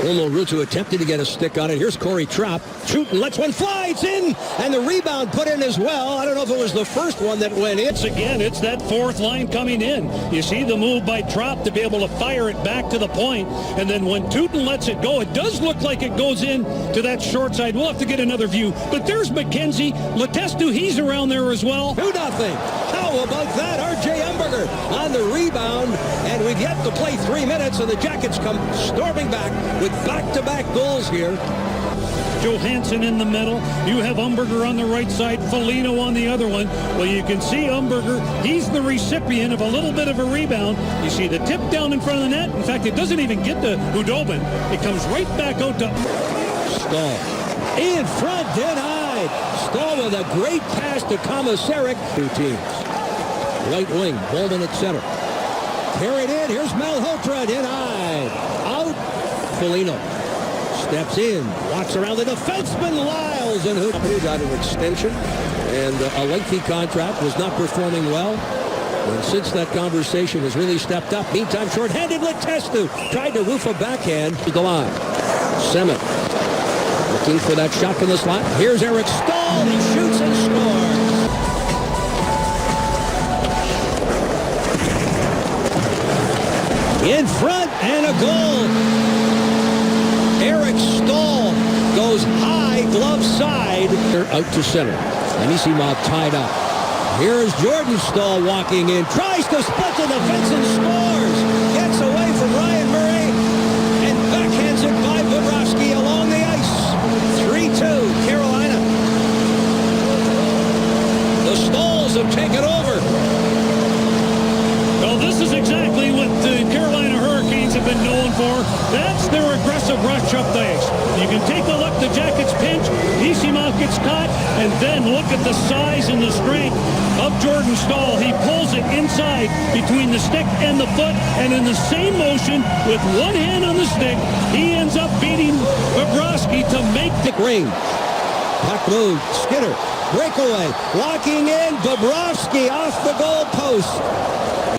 Rutu attempted to get a stick on it. Here's Corey Trapp. Shooting, lets one fly. It's in. And the rebound put in as well. I don't know if it was the first one that went in. Again, it's that fourth line coming in. You see the move by Trapp to be able to fire it back to the point. And then when Tootin lets it go, it does look like it goes in to that short side. We'll have to get another view. But there's McKenzie. Letestu, he's around there as well. 2-0. How about that? R.J. Umberger on the rebound. And we've yet to play 3 minutes, and the Jackets come storming back with back-to-back goals here. Johansson in the middle. You have Umberger on the right side, Foligno on the other one. Well, you can see Umberger, he's the recipient of a little bit of a rebound. You see the tip down in front of the net. In fact, it doesn't even get to Hudobin. It comes right back out to Stahl. In front, denied. Stahl with a great pass to Komisarek. Two teams. Right wing, Bowman at center. Carried in, here's Malhotra, denied. Out, Foligno. Steps in, walks around the defenseman, Lyles, and who got an extension and a lengthy contract, was not performing well. And since that conversation has really stepped up, meantime, shorthanded Letestu tried to roof a backhand to go on. Semin looking for that shot from the slot. Here's Eric Stahl, he shoots and scores. In front and a goal. Eric Stahl goes high, glove side. They're out to center. Anisimov tied up. Here's Jordan Stahl walking in. Tries to split the defense and scores. Gets away from Ryan Murray and backhands it by Bobrovsky along the ice. 3-2, Carolina. The Stahls have taken over. Well, this is exactly what the Carolina Hurricanes have been known for. That's their aggressive rush up the ice. You can take a look, the Jackets pinch, Anisimov gets caught, and then look at the size and the strength of Jordan Stahl. He pulls it inside between the stick and the foot, and in the same motion, with one hand on the stick, he ends up beating Bobrovsky to make the ring. Puck move, Skinner, breakaway, walking in, Bobrovsky off the goal post.